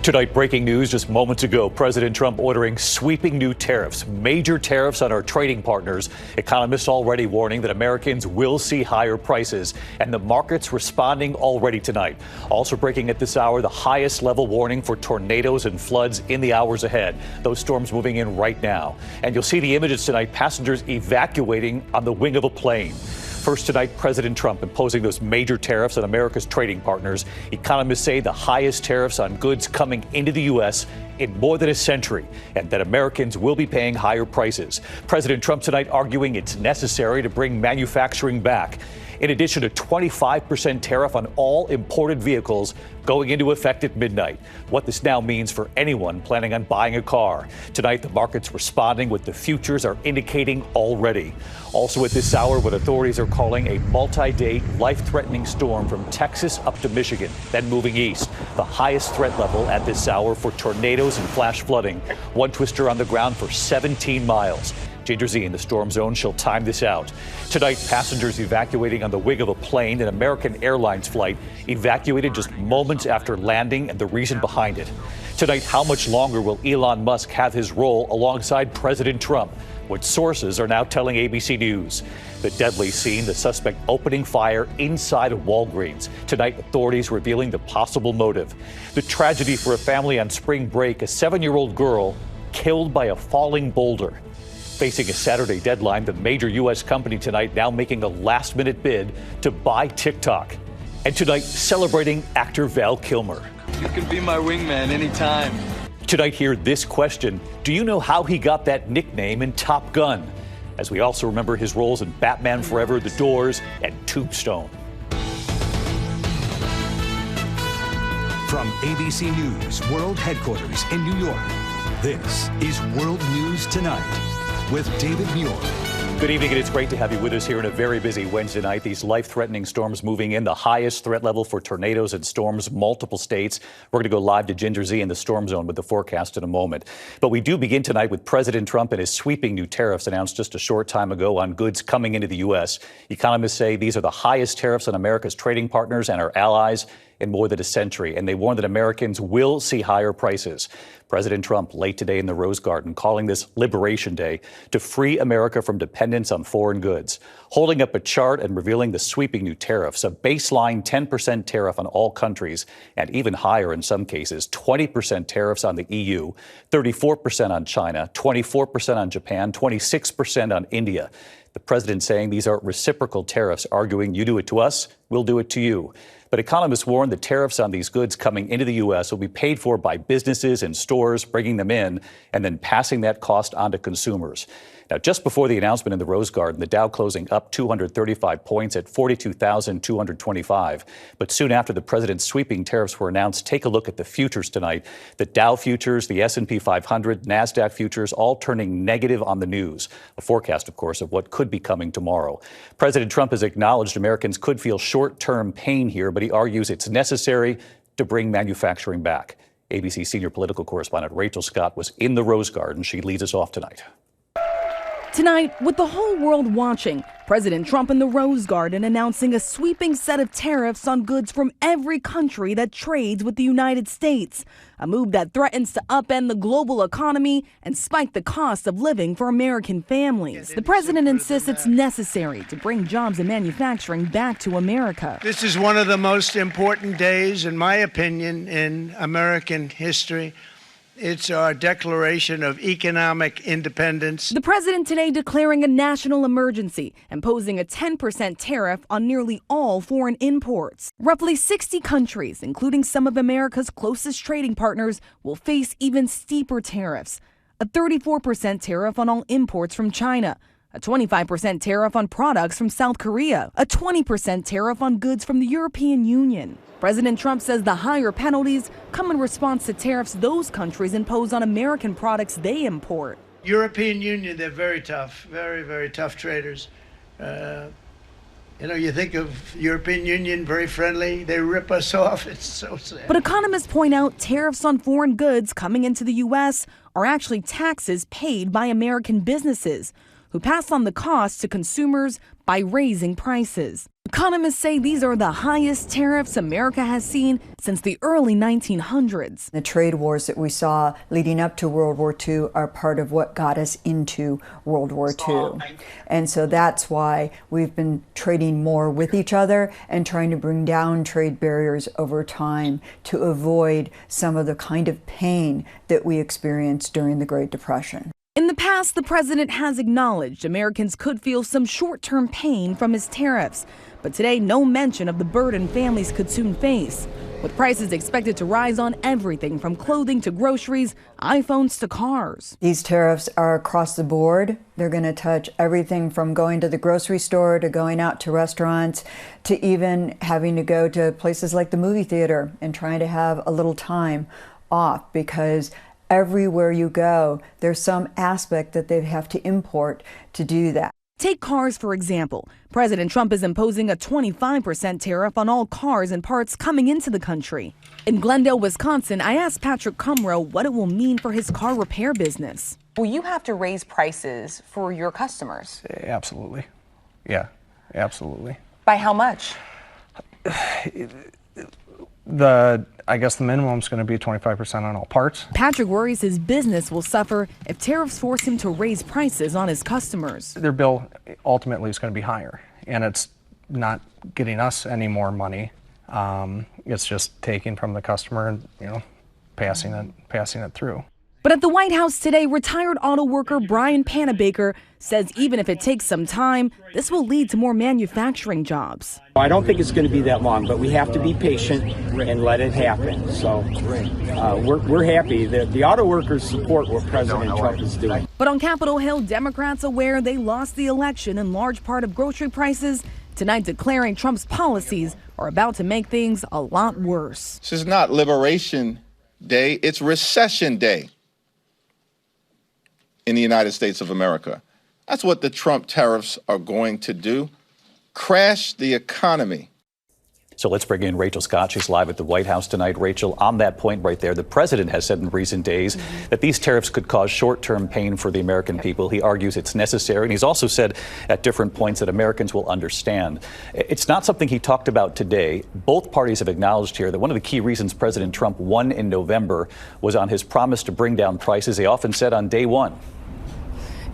Tonight, breaking news just moments ago. President Trump ordering sweeping new tariffs, major tariffs on our trading partners. Economists already warning that Americans will see higher prices, and the market's responding already tonight. Also breaking at this hour, the highest level warning for tornadoes and floods in the hours ahead. Those storms moving in right now. And you'll see the images tonight, passengers evacuating on the wing of a plane. First tonight, President Trump imposing those major tariffs on America's trading partners. Economists say the highest tariffs on goods coming into the U.S. in more than a century, and that Americans will be paying higher prices. President Trump tonight arguing it's necessary to bring manufacturing back. In addition to 25% tariff on all imported vehicles going into effect at midnight. What this now means for anyone planning on buying a car. Tonight, the market's responding what the futures are indicating already. Also at this hour, what authorities are calling a multi-day, life-threatening storm from Texas up to Michigan, then moving east. The highest threat level at this hour for tornadoes and flash flooding. One twister on the ground for 17 miles. Ginger Zee in the storm zone. She'll time this out. Tonight, passengers evacuating on the wing of a plane, an American Airlines flight, evacuated just moments after landing, and the reason behind it. Tonight, how much longer will Elon Musk have his role alongside President Trump? What sources are now telling ABC News. The deadly scene, the suspect opening fire inside of Walgreens. Tonight, authorities revealing the possible motive. The tragedy for a family on spring break, a 7-year-old girl killed by a falling boulder. Facing a Saturday deadline, the major U.S. company tonight now making a last-minute bid to buy TikTok. And tonight, celebrating actor Val Kilmer. You can be my wingman anytime. Tonight, hear this question. Do you know how he got that nickname in Top Gun? As we also remember his roles in Batman Forever, The Doors, and Tombstone. From ABC News World Headquarters in New York, this is World News Tonight with David Muir. Good evening, and it's great to have you with us here on a very busy Wednesday night. These life-threatening storms moving in, the highest threat level for tornadoes and storms, multiple states. We're going to go live to Ginger Zee in the storm zone with the forecast in a moment. But we do begin tonight with President Trump and his sweeping new tariffs announced just a short time ago on goods coming into the U.S. Economists say these are the highest tariffs on America's trading partners and our allies in more than a century, and they warn that Americans will see higher prices. President Trump late today in the Rose Garden calling this Liberation Day to free America from dependence on foreign goods, holding up a chart and revealing the sweeping new tariffs, a baseline 10% tariff on all countries, and even higher in some cases, 20% tariffs on the EU, 34% on China, 24% on Japan, 26% on India. The president saying these are reciprocal tariffs, arguing you do it to us, we'll do it to you. But economists warn the tariffs on these goods coming into the U.S. will be paid for by businesses and stores bringing them in and then passing that cost on to consumers. Now, just before the announcement in the Rose Garden, the Dow closing up 235 points at 42,225. But soon after the president's sweeping tariffs were announced, take a look at the futures tonight. The Dow futures, the S&P 500, NASDAQ futures, all turning negative on the news. A forecast, of course, of what could be coming tomorrow. President Trump has acknowledged Americans could feel short-term pain here, but he argues it's necessary to bring manufacturing back. ABC senior political correspondent Rachel Scott was in the Rose Garden. She leads us off tonight. Tonight, with the whole world watching, President Trump in the Rose Garden announcing a sweeping set of tariffs on goods from every country that trades with the United States, a move that threatens to upend the global economy and spike the cost of living for American families. The president insists it's necessary to bring jobs and manufacturing back to America. This is one of the most important days, in my opinion, in American history. It's our declaration of economic independence. The president today declaring a national emergency, imposing a 10% tariff on nearly all foreign imports. Roughly 60 countries, including some of America's closest trading partners, will face even steeper tariffs. A 34% tariff on all imports from China, a 25% tariff on products from South Korea, a 20% tariff on goods from the European Union. President Trump says the higher penalties come in response to tariffs those countries impose on American products they import. European Union, they're very tough, very, very tough traders. You think of European Union, very friendly. They rip us off. It's so sad. But economists point out tariffs on foreign goods coming into the U.S. are actually taxes paid by American businesses who pass on the cost to consumers by raising prices. Economists say these are the highest tariffs America has seen since the early 1900s. The trade wars that we saw leading up to World War II are part of what got us into World War II. And so that's why we've been trading more with each other and trying to bring down trade barriers over time to avoid some of the kind of pain that we experienced during the Great Depression. In the past, the president has acknowledged Americans could feel some short-term pain from his tariffs. But today, no mention of the burden families could soon face, with prices expected to rise on everything from clothing to groceries, iPhones to cars. These tariffs are across the board. They're going to touch everything from going to the grocery store to going out to restaurants to even having to go to places like the movie theater and trying to have a little time off, because everywhere you go, there's some aspect that they have to import to do that. Take cars, for example. President Trump is imposing a 25% tariff on all cars and parts coming into the country. In Glendale, Wisconsin, I asked Patrick Cumrow what it will mean for his car repair business. Will you have to raise prices for your customers? Absolutely. Yeah, absolutely. By how much? I guess the minimum is going to be 25% on all parts. Patrick worries his business will suffer if tariffs force him to raise prices on his customers. Their bill ultimately is going to be higher, and it's not getting us any more money. It's just taking from the customer and, passing it through. But at the White House today, retired auto worker Brian Panabaker says even if it takes some time, this will lead to more manufacturing jobs. I don't think it's going to be that long, but we have to be patient and let it happen. So we're happy that the auto workers support what President Trump is doing. But on Capitol Hill, Democrats aware they lost the election in large part of grocery prices, tonight declaring Trump's policies are about to make things a lot worse. This is not Liberation Day, it's Recession Day in the United States of America. That's what the Trump tariffs are going to do. Crash the economy. So let's bring in Rachel Scott. She's live at the White House tonight. Rachel, on that point right there, the president has said in recent days that these tariffs could cause short-term pain for the American people. He argues it's necessary, and he's also said at different points that Americans will understand. It's not something he talked about today. Both parties have acknowledged here that one of the key reasons President Trump won in November was on his promise to bring down prices. They often said on day one.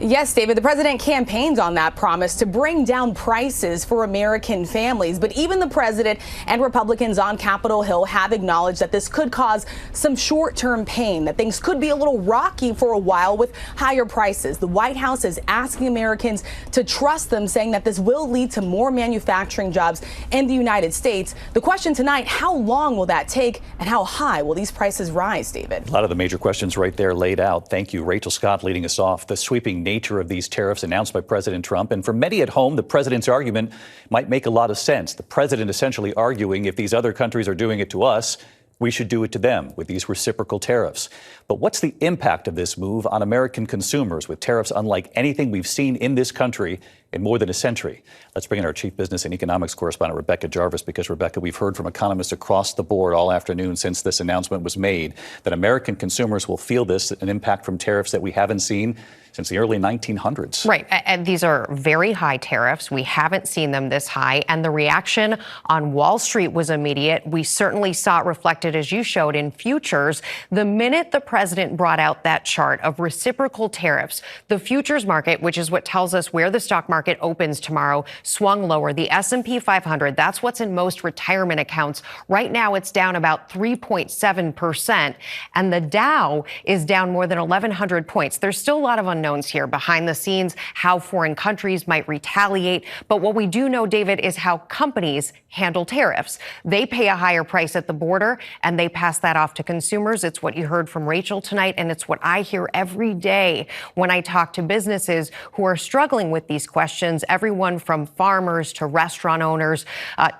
Yes, David, the president campaigned on that promise to bring down prices for American families. But even the president and Republicans on Capitol Hill have acknowledged that this could cause some short-term pain, that things could be a little rocky for a while with higher prices. The White House is asking Americans to trust them, saying that this will lead to more manufacturing jobs in the United States. The question tonight, how long will that take and how high will these prices rise, David? A lot of the major questions right there laid out. Thank you, Rachel Scott, leading us off. The sweeping nature of these tariffs announced by President Trump. And for many at home, the president's argument might make a lot of sense. The president essentially arguing if these other countries are doing it to us, we should do it to them with these reciprocal tariffs. But what's the impact of this move on American consumers with tariffs unlike anything we've seen in this country in more than a century? Let's bring in our chief business and economics correspondent, Rebecca Jarvis, because, Rebecca, we've heard from economists across the board all afternoon since this announcement was made that American consumers will feel this, an impact from tariffs that we haven't seen since the early 1900s. Right. And these are very high tariffs. We haven't seen them this high. And the reaction on Wall Street was immediate. We certainly saw it reflected, as you showed, in futures. The minute the president brought out that chart of reciprocal tariffs, the futures market, which is what tells us where the stock market opens tomorrow, swung lower. The S&P 500, that's what's in most retirement accounts. Right now, it's down about 3.7%. And the Dow is down more than 1,100 points. There's still a lot of unknowns here behind the scenes, how foreign countries might retaliate. But what we do know, David, is how companies handle tariffs. They pay a higher price at the border and they pass that off to consumers. It's what you heard from Rachel tonight, and it's what I hear every day when I talk to businesses who are struggling with these questions, everyone from farmers to restaurant owners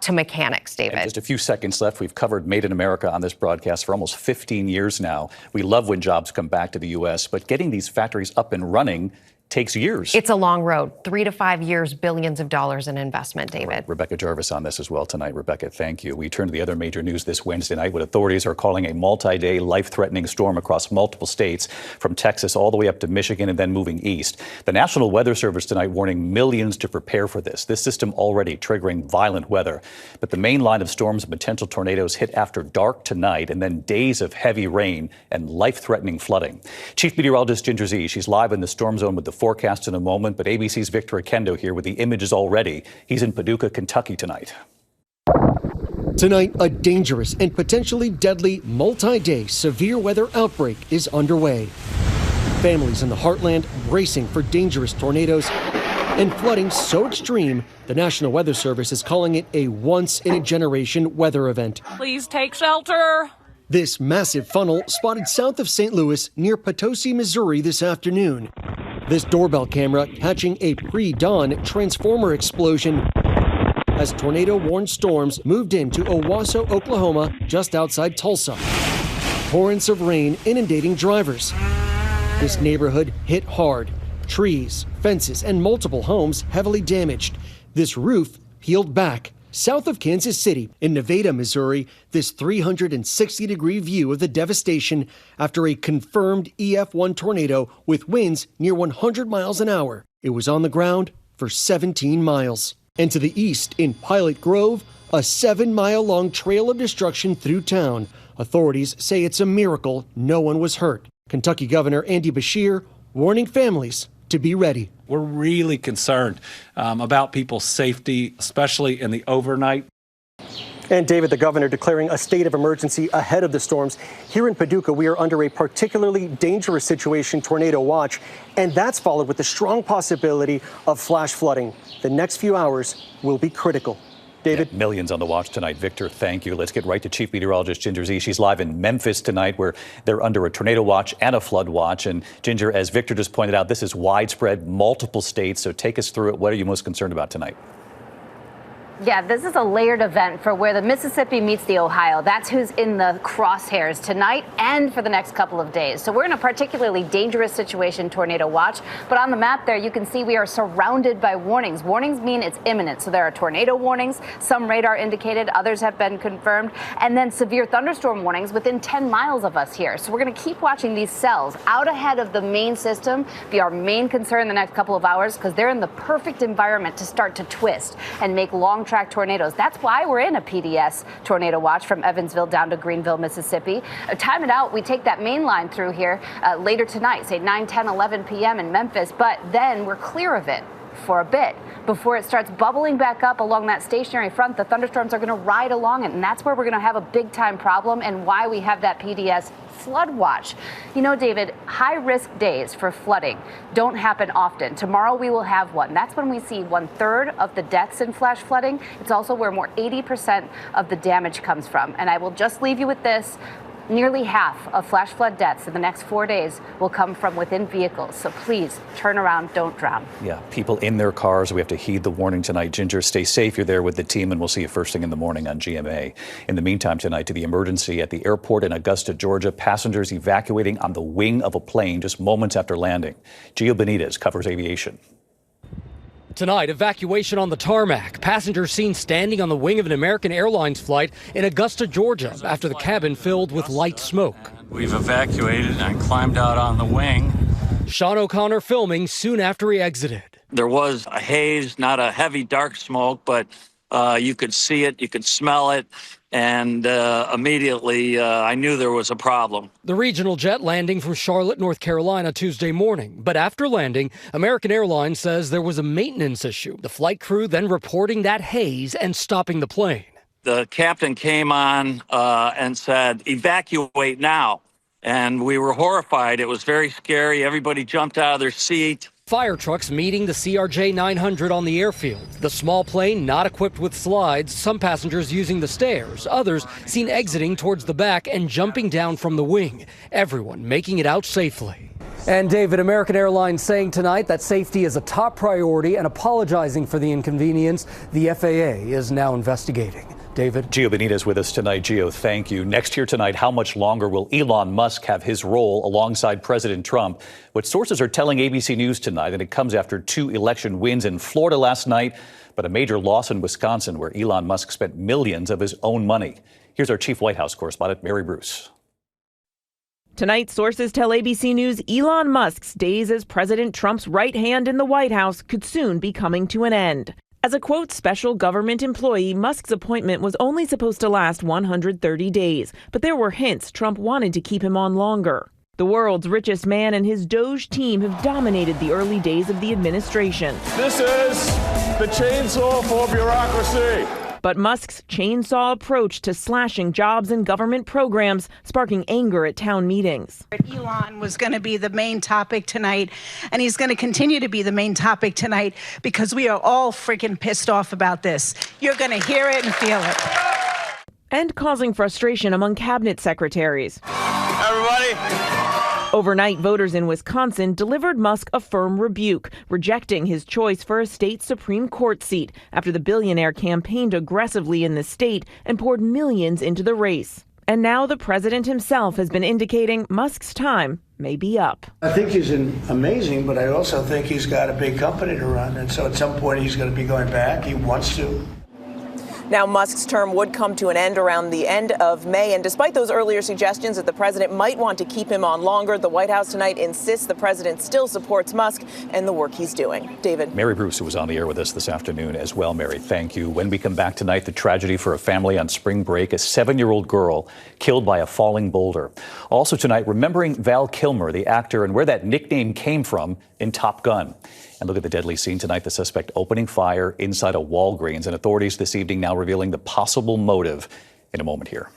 to mechanics, David. And just a few seconds left. We've covered Made in America on this broadcast for almost 15 years now. We love when jobs come back to the U.S., but getting these factories up and running takes years. It's a long road, 3 to 5 years, billions of dollars in investment, David. Right. Rebecca Jarvis on this as well tonight. Rebecca, thank you. We turn to the other major news this Wednesday night, what authorities are calling a multi-day life-threatening storm across multiple states, from Texas all the way up to Michigan and then moving east. The National Weather Service tonight warning millions to prepare for this. This system already triggering violent weather. But the main line of storms and potential tornadoes hit after dark tonight, and then days of heavy rain and life-threatening flooding. Chief Meteorologist Ginger Zee, she's live in the storm zone with the forecast in a moment, but ABC's Victor Oquendo here with the images already. He's in Paducah, Kentucky tonight. Tonight, a dangerous and potentially deadly multi-day severe weather outbreak is underway. Families in the Heartland bracing for dangerous tornadoes and flooding so extreme, the National Weather Service is calling it a once-in-a-generation weather event. Please take shelter. This massive funnel spotted south of St. Louis near Potosi, Missouri this afternoon. This doorbell camera catching a pre-dawn transformer explosion as tornado-warned storms moved into Owasso, Oklahoma, just outside Tulsa. Torrents of rain inundating drivers. This neighborhood hit hard. Trees, fences, and multiple homes heavily damaged. This roof peeled back. South of Kansas City, in Nevada, Missouri, this 360-degree view of the devastation after a confirmed EF1 tornado with winds near 100 miles an hour. It was on the ground for 17 miles. And to the east, in Pilot Grove, a 7-mile-long trail of destruction through town. Authorities say it's a miracle no one was hurt. Kentucky Governor Andy Beshear warning families to be ready. We're really concerned about people's safety, especially in the overnight. And David, the governor declaring a state of emergency ahead of the storms. Here in Paducah, we are under a particularly dangerous situation, tornado watch, and that's followed with the strong possibility of flash flooding. The next few hours will be critical. David? Yeah, millions on the watch tonight. Victor, thank you. Let's get right to Chief Meteorologist Ginger Zee. She's live in Memphis tonight, where they're under a tornado watch and a flood watch. And Ginger, as Victor just pointed out, this is widespread, multiple states. So take us through it. What are you most concerned about tonight? Yeah, this is a layered event for where the Mississippi meets the Ohio. That's who's in the crosshairs tonight and for the next couple of days. So we're in a particularly dangerous situation, tornado watch. But on the map there, you can see we are surrounded by warnings. Warnings mean it's imminent. So there are tornado warnings, some radar indicated, others have been confirmed, and then severe thunderstorm warnings within 10 miles of us here. So we're going to keep watching these cells out ahead of the main system, be our main concern the next couple of hours, because they're in the perfect environment to start to twist and make long track tornadoes. That's why we're in a PDS tornado watch from Evansville down to Greenville, Mississippi. Time it out. We take that main line through here later tonight, say 9, 10, 11 p.m. in Memphis, but then we're clear of it for a bit before it starts bubbling back up along that stationary front. The thunderstorms are going to ride along it, and that's where we're going to have a big time problem and why we have that PDS flood watch. You know, David, high risk days for flooding don't happen often. Tomorrow we will have one. That's when we see 1/3 of the deaths in flash flooding. It's also where more 80% of the damage comes from. And I will just leave you with this. Nearly half of flash flood deaths in the next 4 days will come from within vehicles. So please turn around, don't drown. Yeah, people in their cars. We have to heed the warning tonight. Ginger, stay safe. You're there with the team, and we'll see you first thing in the morning on GMA. In the meantime, tonight, to the emergency at the airport in Augusta, Georgia. Passengers evacuating on the wing of a plane just moments after landing. Gio Benitez covers aviation. Tonight, evacuation on the tarmac. Passengers seen standing on the wing of an American Airlines flight in Augusta, Georgia, after the cabin filled with light smoke. We've evacuated and climbed out on the wing. Sean O'Connor filming soon after he exited. There was a haze, not a heavy dark smoke, but you could see it, you could smell it, and immediately I knew there was a problem. The regional jet landing from Charlotte, North Carolina Tuesday morning. But after landing, American Airlines says there was a maintenance issue. The flight crew then reporting that haze and stopping the plane. The captain came on and said, "Evacuate now." And we were horrified. It was very scary. Everybody jumped out of their seat. Fire trucks meeting the CRJ 900 on the airfield. The small plane not equipped with slides, some passengers using the stairs, others seen exiting towards the back and jumping down from the wing. Everyone making it out safely. And David, American Airlines saying tonight that safety is a top priority and apologizing for the inconvenience. The FAA is now investigating. David. Gio Benitez with us tonight. Gio, thank you. Next here tonight, how much longer will Elon Musk have his role alongside President Trump? What sources are telling ABC News tonight, and it comes after 2 election wins in Florida last night, but a major loss in Wisconsin where Elon Musk spent millions of his own money. Here's our chief White House correspondent, Mary Bruce. Tonight, sources tell ABC News Elon Musk's days as President Trump's right hand in the White House could soon be coming to an end. As a, quote, special government employee, Musk's appointment was only supposed to last 130 days, but there were hints Trump wanted to keep him on longer. The world's richest man and his Doge team have dominated the early days of the administration. This is the chainsaw for bureaucracy. But Musk's chainsaw approach to slashing jobs and government programs sparking anger at town meetings. Elon was going to be the main topic tonight, and he's going to continue to be the main topic tonight because we are all freaking pissed off about this. You're going to hear it and feel it. And causing frustration among cabinet secretaries. Everybody. Overnight, voters in Wisconsin delivered Musk a firm rebuke, rejecting his choice for a state Supreme Court seat after the billionaire campaigned aggressively in the state and poured millions into the race. And now the president himself has been indicating Musk's time may be up. I think he's amazing, but I also think he's got a big company to run, and so at some point he's going to be going back. He wants to. Now, Musk's term would come to an end around the end of May, and despite those earlier suggestions that the president might want to keep him on longer, the White House tonight insists the president still supports Musk and the work he's doing. David. Mary Bruce, who was on the air with us this afternoon as well. Mary, thank you. When we come back tonight, the tragedy for a family on spring break, a 7-year-old girl killed by a falling boulder. Also tonight, remembering Val Kilmer, the actor, and where that nickname came from in Top Gun. And look at the deadly scene tonight, the suspect opening fire inside a Walgreens, and authorities this evening now revealing the possible motive in a moment here.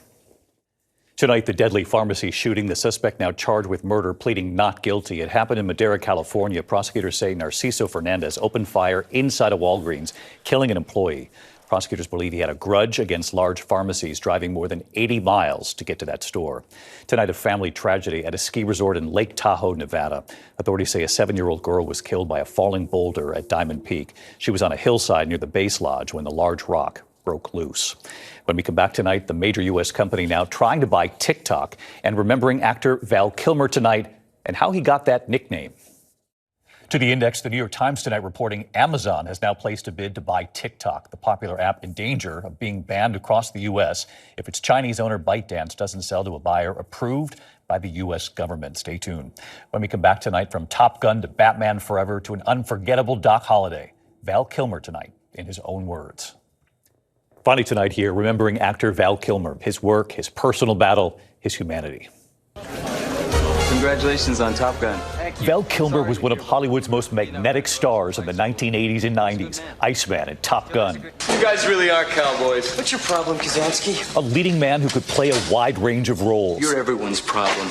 Tonight, the deadly pharmacy shooting, the suspect now charged with murder, pleading not guilty. It happened in Madera, California. Prosecutors say Narciso Fernandez opened fire inside a Walgreens, killing an employee. Prosecutors believe he had a grudge against large pharmacies, driving more than 80 miles to get to that store. Tonight, a family tragedy at a ski resort in Lake Tahoe, Nevada. Authorities say a 7-year-old girl was killed by a falling boulder at Diamond Peak. She was on a hillside near the base lodge when the large rock broke loose. When we come back tonight, the major U.S. company now trying to buy TikTok, and remembering actor Val Kilmer tonight and how he got that nickname. To the index, the New York Times tonight reporting Amazon has now placed a bid to buy TikTok, the popular app in danger of being banned across the U.S. if its Chinese owner ByteDance doesn't sell to a buyer approved by the U.S. government. Stay tuned. When we come back tonight, from Top Gun to Batman Forever to an unforgettable Doc Holliday, Val Kilmer tonight in his own words. Finally tonight here, remembering actor Val Kilmer, his work, his personal battle, his humanity. Congratulations on Top Gun. Val Kilmer was one of Hollywood's most magnetic stars in the 1980s and 90s. Iceman and Top Gun. You guys really are cowboys. What's your problem, Kazansky? A leading man who could play a wide range of roles. You're everyone's problem.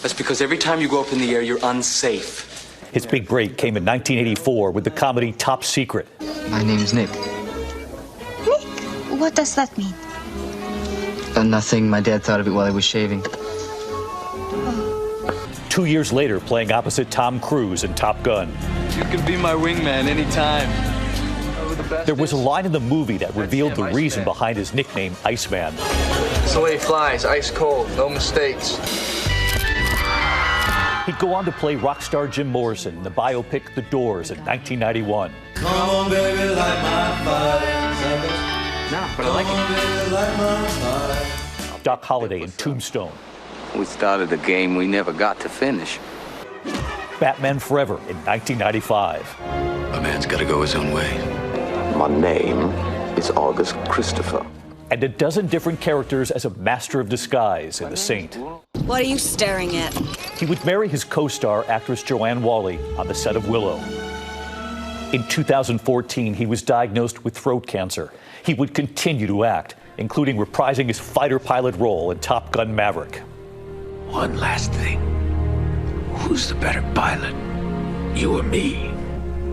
That's because every time you go up in the air, you're unsafe. His big break came in 1984 with the comedy Top Secret. My name's Nick. Nick? What does that mean? Nothing. My dad thought of it while he was shaving. 2 years later, playing opposite Tom Cruise in Top Gun. You can be my wingman anytime. There was a line in the movie that revealed the reason behind his nickname, Iceman. It's the way he flies, ice cold, no mistakes. He'd go on to play rock star Jim Morrison in the biopic The Doors in 1991. Come on, baby, light my fire. No, but I like it. Doc Holliday in Tombstone. We started a game we never got to finish. Batman Forever in 1995. A man's got to go his own way. My name is August Christopher. And a dozen different characters as a master of disguise in The Saint. What are you staring at? He would marry his co-star, actress Joanne Whalley, on the set of Willow. In 2014, he was diagnosed with throat cancer. He would continue to act, including reprising his fighter pilot role in Top Gun Maverick. One last thing. Who's the better pilot? You or me?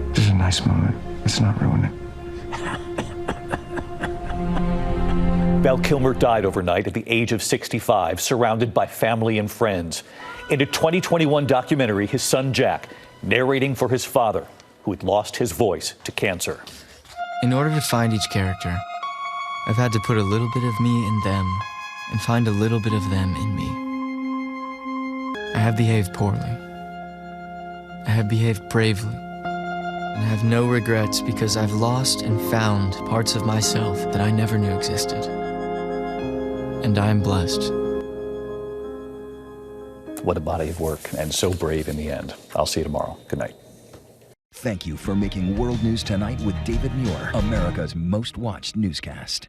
This is a nice moment. Let's not ruin it. Val Kilmer died overnight at the age of 65, surrounded by family and friends. In a 2021 documentary, his son Jack narrating for his father, who had lost his voice to cancer. In order to find each character, I've had to put a little bit of me in them and find a little bit of them in me. I have behaved poorly. I have behaved bravely. And I have no regrets because I've lost and found parts of myself that I never knew existed. And I am blessed. What a body of work, and so brave in the end. I'll see you tomorrow. Good night. Thank you for making World News Tonight with David Muir, America's most watched newscast.